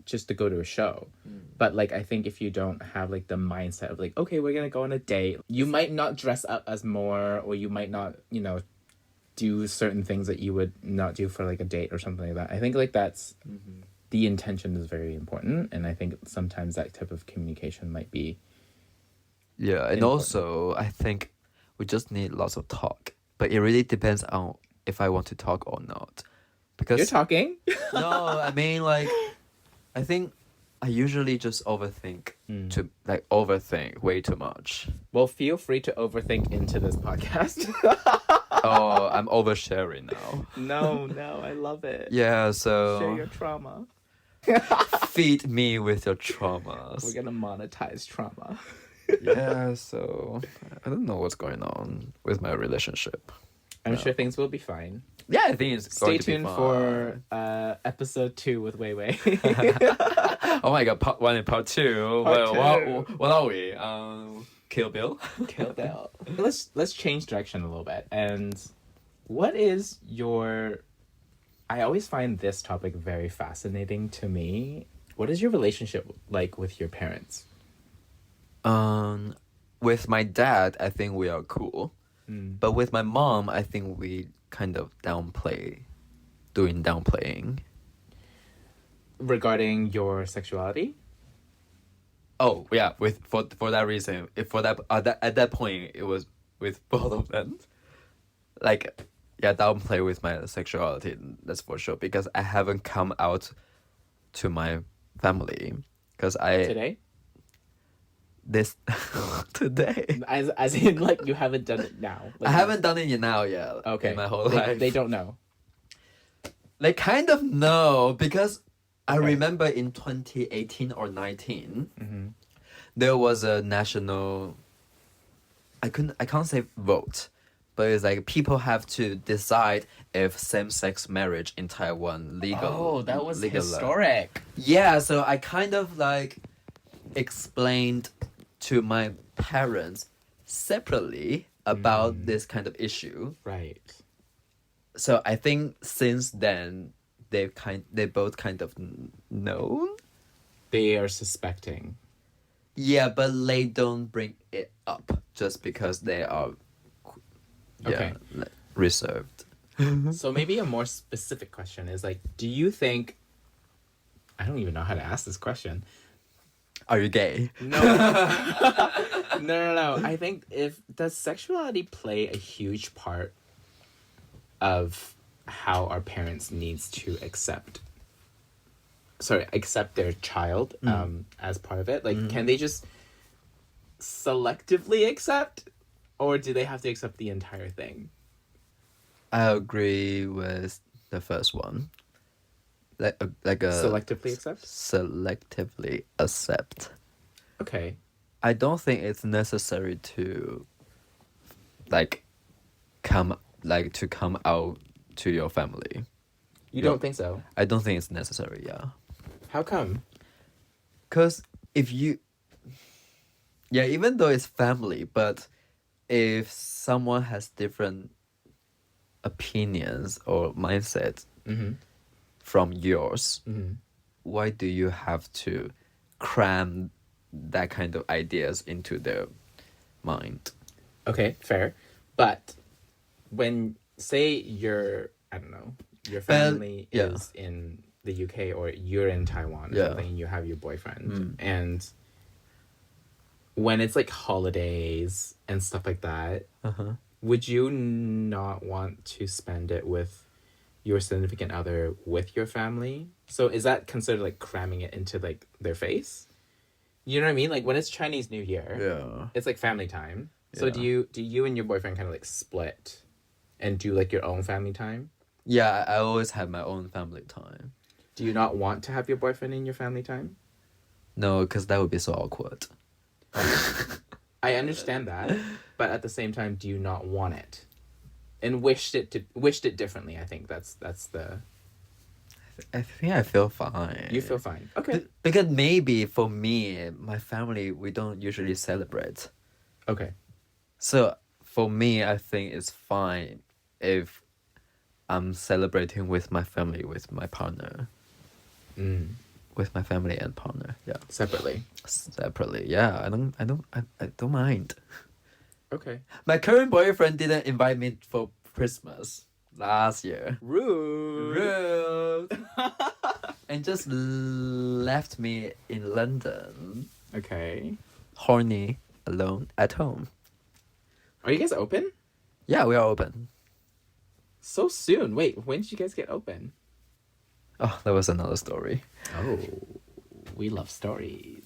just to go to a show. But like, I think if you don't have like the mindset of like, okay, we're gonna go on a date, you might not dress up as more, or you might not, do certain things that you would not do for like a date or something like that. I think like that's the intention is very important, and I think sometimes that type of communication might be and important. Also I think we just need lots of talk, but it really depends on if I want to talk or not. Because you're talking. No, I mean, like, I think I usually just overthink way too much. Well, feel free to overthink into this podcast. Oh, I'm oversharing now. No, I love it. Yeah, so share your trauma. Feed me with your traumas. We're gonna monetize trauma. Yeah, so I don't know what's going on with my relationship. I'm sure things will be fine. Yeah, I think it's going to be fine. Stay tuned for episode 2 with Wei Wei. Oh my god, part 1 and part 2. What are we? Kill Bill? Kill Bill. Let's change direction a little bit. And what is your... I always find this topic very fascinating to me. What is your relationship like with your parents? With my dad, I think we are cool. But with my mom, I think we kind of downplaying. Regarding your sexuality? Oh yeah, for that reason, at that point, it was with both of them. Like, yeah, downplay with my sexuality, that's for sure, because I haven't come out to my family. Because Today? Today. As in, like, you haven't done it now. Like, I haven't done it now yet. Okay. In my whole life. They don't know. They kind of know, because I remember in 2018 or 19, there was a national... I can't say vote, but it's like people have to decide if same-sex marriage in Taiwan legal. Oh, that was historic. Yeah, so I kind of like explained to my parents separately about this kind of issue. Right. So I think since then they both kind of know. They are suspecting. Yeah, but they don't bring it up just because they are reserved. So maybe a more specific question is like, do you think... I don't even know how to ask this question. Are you gay? No. No. I think does sexuality play a huge part of how our parents needs to accept their child as part of it? Like, can they just selectively accept, or do they have to accept the entire thing? I agree with the first one. Like a selectively accept? Selectively accept. Okay. I don't think it's necessary to come out to your family. You don't think so? I don't think it's necessary, yeah. How come? Because even though it's family, but if someone has different opinions or mindset from yours, why do you have to cram that kind of ideas into their mind? Okay, fair. But when, say, your family is in the UK or you're in Taiwan or Yeah. something, and you have your boyfriend, and when it's like holidays and stuff like that, would you not want to spend it with your significant other with your family? So is that considered like cramming it into like their face? You know what I mean? Like when it's Chinese New Year, Yeah. it's like family time. So Yeah. do you and your boyfriend kind of like split and do like your own family time? Yeah, I always have my own family time. Do you not want to have your boyfriend in your family time? No, because that would be so awkward. I understand that, but at the same time, do you not want it? And wished it differently. I think that's the I think I feel fine. you feel fine. Okay. Because maybe for me, my family, we don't usually celebrate. Okay. So for me, I think it's fine if I'm celebrating with my family, with my partner. With my family and partner, yeah. Separately. Separately, yeah. I don't mind. Okay. My current boyfriend didn't invite me for Christmas last year. Rude. And just left me in London, Okay. horny, alone at home. Are you guys open? Yeah, we are open. So soon. Wait, when did you guys get open? Oh, that was another story. Oh, we love stories.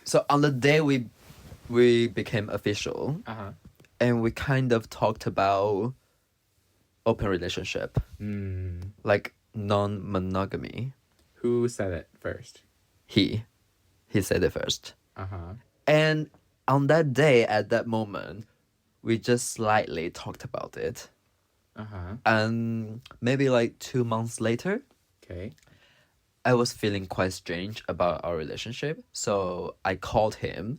So on the day we became official, and we kind of talked about open relationship, like non-monogamy. Who said it first? He said it first. Uh-huh. And on that day, at that moment, we just slightly talked about it. Uh-huh. And maybe like 2 months later, Okay. I was feeling quite strange about our relationship. So I called him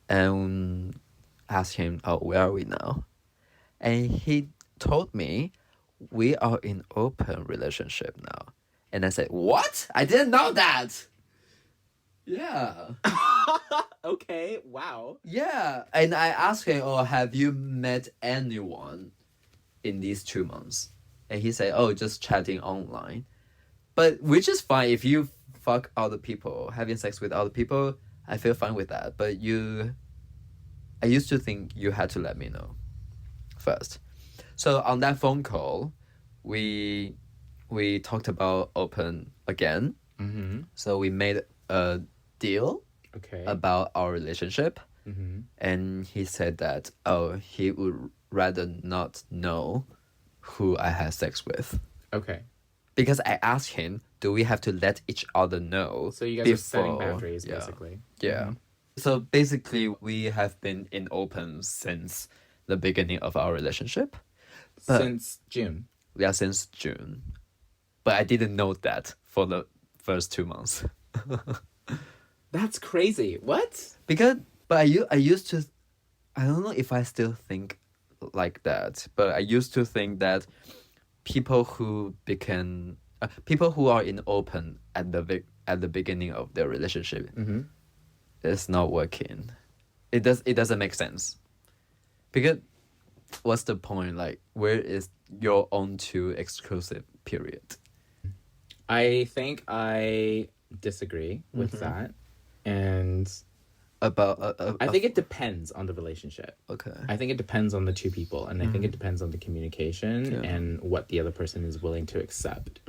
and asked him, oh, where are we now? And he told me, we are in open relationship now. And I said, what? I didn't know that. Yeah. Okay, wow. Yeah. And I asked him, oh, have you met anyone in these 2 months? And he said, oh, just chatting online. But which is fine if you fuck other people, having sex with other people, I feel fine with that. But I used to think you had to let me know first. So on that phone call, we talked about open again. So we made a deal about our relationship. And he said that, oh, he would rather not know who I had sex with. Okay. Because I asked him, do we have to let each other know? So you guys are setting boundaries, basically. Yeah. So basically, we have been in open since the beginning of our relationship. Since June. Yeah, since June. But I didn't know that for the first 2 months. That's crazy. What? But I used to, I don't know if I still think like that, but I used to think that people who are in open at the beginning of their relationship, it's not working. It doesn't make sense. Because what's the point? Like, where is your own two exclusive period? I think I disagree with that, and I think it depends on the relationship. Okay. I think it depends on the two people, and I think it depends on the communication and what the other person is willing to accept.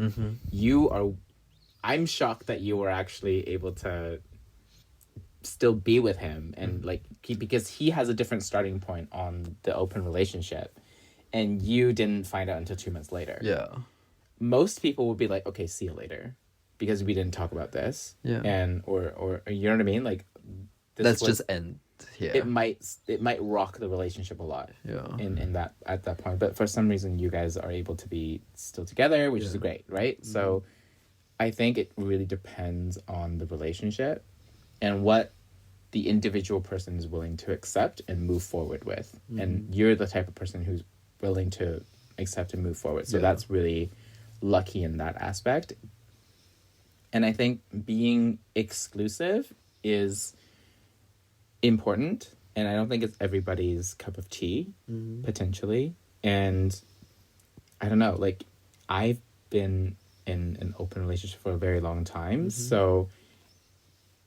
I'm shocked that you were actually able to still be with him and because he has a different starting point on the open relationship, and you didn't find out until 2 months later. Yeah. Most people would be like, okay, see you later, because we didn't talk about this. Yeah. And or you know what I mean? Like, let's just end here. It might rock the relationship a lot. Yeah. In that at that point, but for some reason you guys are able to be still together, which is great, right? So, I think it really depends on the relationship and what the individual person is willing to accept and move forward with. And you're the type of person who's willing to accept and move forward. So that's really lucky in that aspect. And I think being exclusive is important, and I don't think it's everybody's cup of tea, potentially. And I don't know, like, I've been in an open relationship for a very long time. So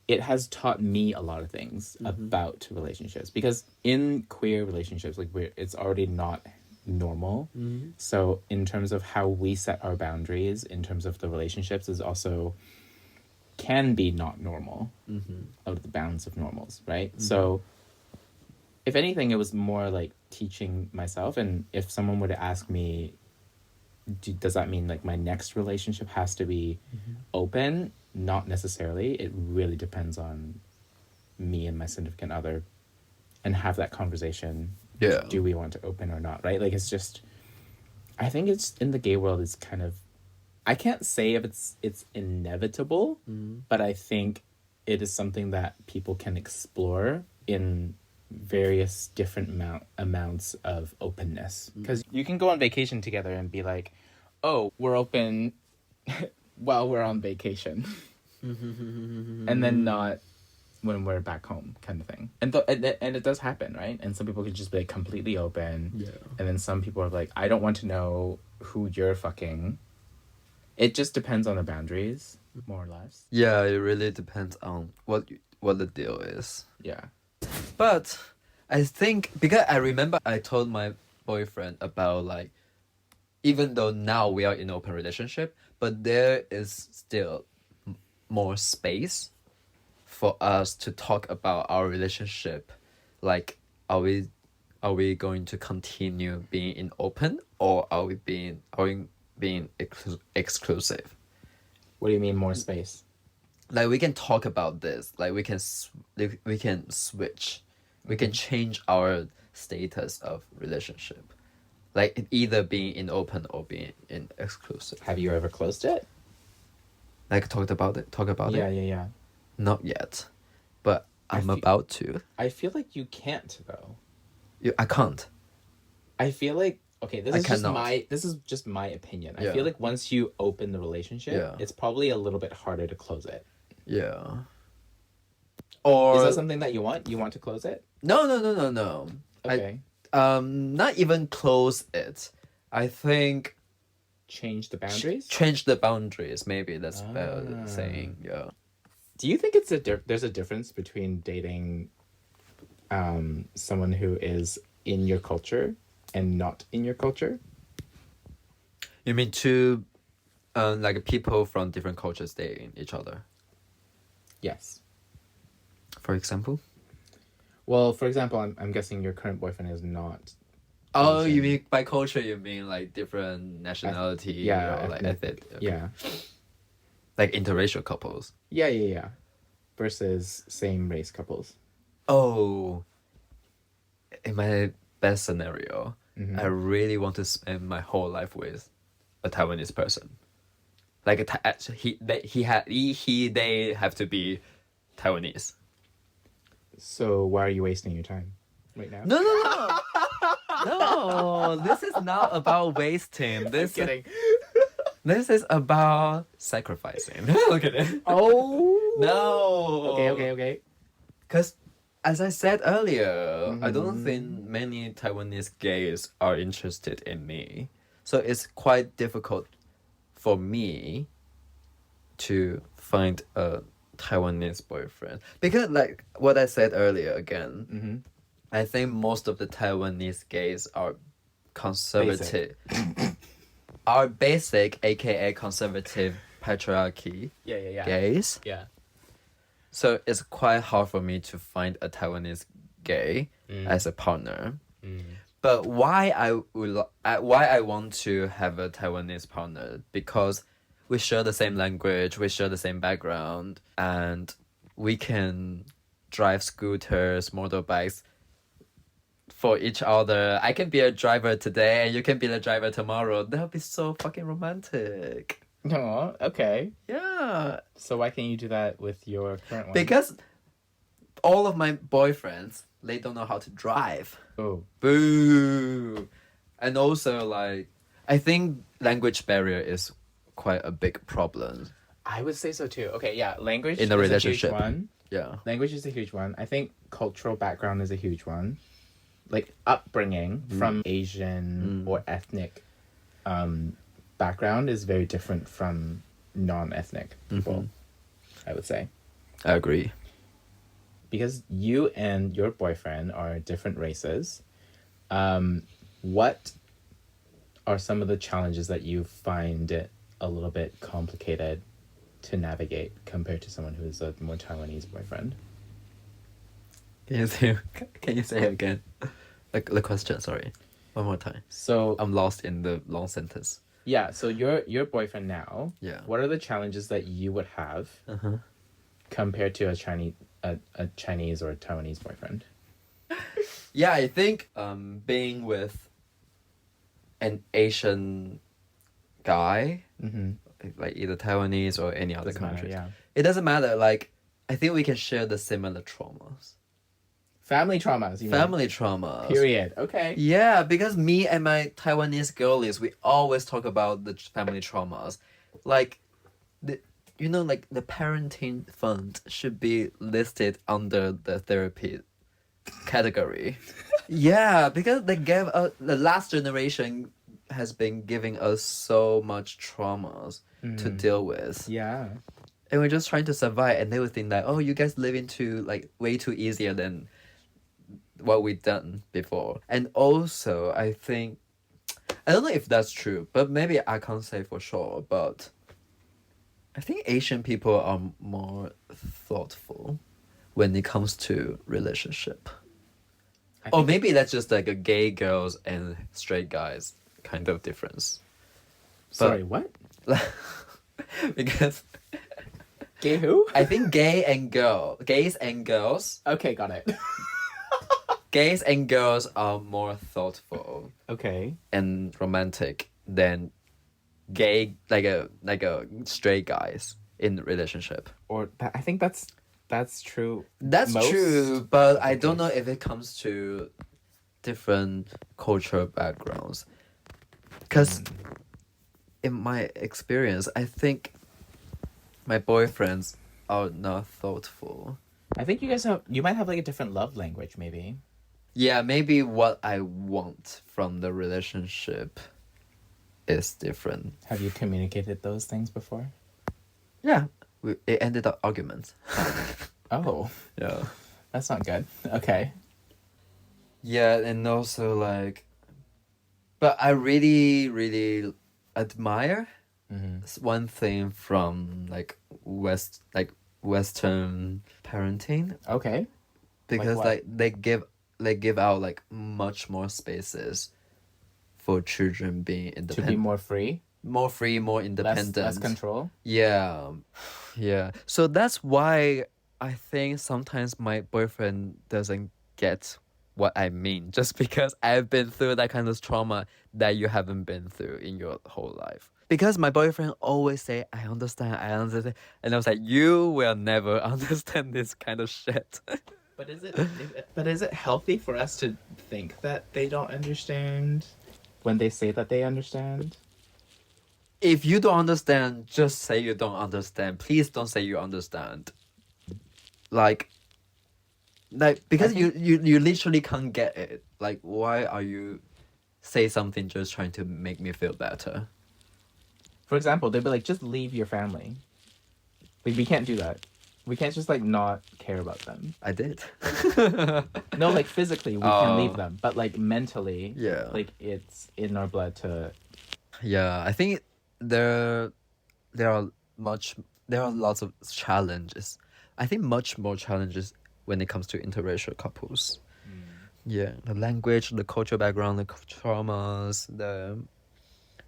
it has taught me a lot of things about relationships, because in queer relationships, like it's already not normal. So in terms of how we set our boundaries in terms of the relationships is also can be not normal, out of the bounds of normals, right? So if anything, it was more like teaching myself. And if someone were to ask me, does that mean like my next relationship has to be open? Not necessarily. It really depends on me and my significant other, and have that conversation. Yeah. Do we want to open or not, right? Like, it's just, I think it's in the gay world, it's kind of, I can't say if it's inevitable, but I think it is something that people can explore in various different amounts of openness. Because you can go on vacation together and be like, oh, we're open while we're on vacation. And then not when we're back home, kind of thing. And it does happen, right? And some people could just be like completely open. Yeah. And then some people are like, I don't want to know who you're fucking. It just depends on the boundaries, more or less. Yeah, it really depends on what the deal is. Yeah. But I think, because I remember I told my boyfriend about, like, even though now we are in an open relationship, but there is still more space for us to talk about our relationship. Like, are we going to continue being in open, or are we being exclusive? What do you mean more space? Like, we can talk about this. Like, we can switch. We can change our status of relationship. Like, either being in open or being in exclusive. Have you ever closed it? Like, talk about it. Yeah. Not yet, but I'm about to. I feel like you can't, though. I can't. I feel like, okay, this is just my opinion. I Yeah. feel like once you open the relationship, it's probably a little bit harder to close it. Yeah. Or is that something that you want? You want to close it? No. Okay. Not even close it. I think Change the boundaries? change the boundaries. Maybe that's better saying. Yeah. Do you think there's a difference between dating someone who is in your culture and not in your culture? You mean two, like, people from different cultures dating each other? Yes. For example? Well, for example, I'm guessing your current boyfriend is not. Oh, Asian. you mean by culture? You mean like different nationality? Or like ethnic? Okay. Yeah. Like interracial couples. Yeah. Versus same race couples. Oh, in my best scenario, I really want to spend my whole life with a Taiwanese person. Like they have to be Taiwanese. So why are you wasting your time right now? No. No, this is not about wasting. This is about sacrificing. Look at it. Oh No. Okay. Because, as I said earlier, I don't think many Taiwanese gays are interested in me. So it's quite difficult for me to find a Taiwanese boyfriend. Because, like what I said earlier again, I think most of the Taiwanese gays are conservative. Are basic, aka conservative patriarchy Yeah. gays. Yeah. So it's quite hard for me to find a Taiwanese gay as a partner. But why I want to have a Taiwanese partner, because we share the same language, we share the same background, and we can drive scooters, motorbikes for each other. I can be a driver today and you can be the driver tomorrow. That would be so fucking romantic. Oh, okay. Yeah. So why can't you do that with your current one? Because all of my boyfriends, they don't know how to drive. Oh. Boo. And also, like, I think language barrier is quite a big problem. I would say so too. Okay, yeah, language In a relationship. is a huge one. Yeah. Language is a huge one. I think cultural background is a huge one. Like upbringing from Asian or ethnic background is very different from non-ethnic people, I would say. I agree. Because you and your boyfriend are different races, what are some of the challenges that you find it a little bit complicated to navigate compared to someone who is a more Taiwanese boyfriend? Can you say it again? Like the question, sorry. One more time. So I'm lost in the long sentence. yeah, so your boyfriend now. Yeah. What are the challenges that you would have compared to a Chinese or a Taiwanese boyfriend? Yeah, I think being with an Asian guy, like either Taiwanese or any other Doesn't matter, country, yeah. it doesn't matter. Like, I think we can share the similar traumas. Family traumas, you mean? Family traumas. Period. Okay. Yeah, because me and my Taiwanese girlies, we always talk about the family traumas. Like, like the parenting fund should be listed under the therapy category. Yeah, because they gave the last generation has been giving us so much traumas to deal with. Yeah. And we're just trying to survive, and they would think that, oh, you guys living too, like, way too easier than what we've done before. And also, I think, I don't know if that's true, but maybe I can't say for sure, but I think Asian people are more thoughtful when it comes to relationship. Or maybe that's just like a gay girls and straight guys kind of difference. Sorry, what? Because Gay who? I think gays and girls, Okay, got it. gays and girls are more thoughtful Okay. and romantic than gay like a straight guys in relationship. I think that's true. That's most true, but of I the don't know case. if it comes to different cultural backgrounds. Because in my experience, I think my boyfriends are not thoughtful. I think you might have like a different love language, maybe. Yeah, maybe what I want from the relationship is different. Have you communicated those things before? Yeah, it ended up arguments. Oh, Yeah. that's not good. Okay. Yeah, and also like, but I really, really admire one thing from like Western parenting, Okay. because what? like they give out like much more spaces for children being To independent, be more free, more free, more independent, less control. Yeah, yeah. So that's why I think sometimes my boyfriend doesn't get what I mean, just because I've been through that kind of trauma that you haven't been through in your whole life. Because my boyfriend always say, I understand. And I was like, you will never understand this kind of shit. But is it healthy for us to think that they don't understand when they say that they understand? If you don't understand, just say you don't understand. Please don't say you understand. Like because you literally can't get it. Like, why are you say something just trying to make me feel better? For example, they'd be like, just leave your family. Like, we can't do that. We can't just like not care about them. I did. No, like physically we can leave them, but like mentally, Yeah. like it's in our blood to. Yeah, I think there are lots of challenges. I think much more challenges when it comes to interracial couples. Yeah, the language, the cultural background, the traumas, the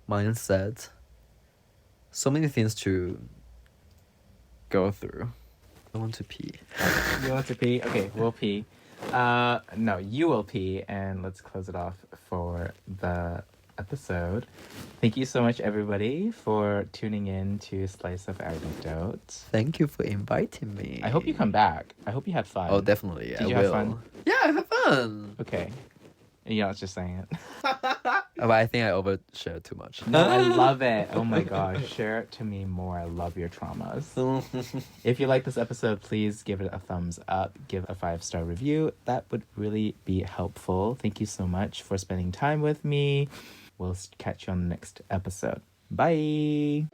mindset. So many things to go through. I want to pee. You want to pee? Okay, we'll pee. No, you will pee, and let's close it off for the episode. Thank you so much, everybody, for tuning in to Slice of Anecdote. Thank you for inviting me. I hope you come back. I hope you had fun. Oh, definitely. Did I you will. have fun? Yeah, I had fun. Okay. Yeah, I was just saying it. But I think I overshared too much. No, I love it. Oh my gosh, share it to me more. I love your traumas. If you like this episode, please give it a thumbs up. Give a 5-star review. That would really be helpful. Thank you so much for spending time with me. We'll catch you on the next episode. Bye.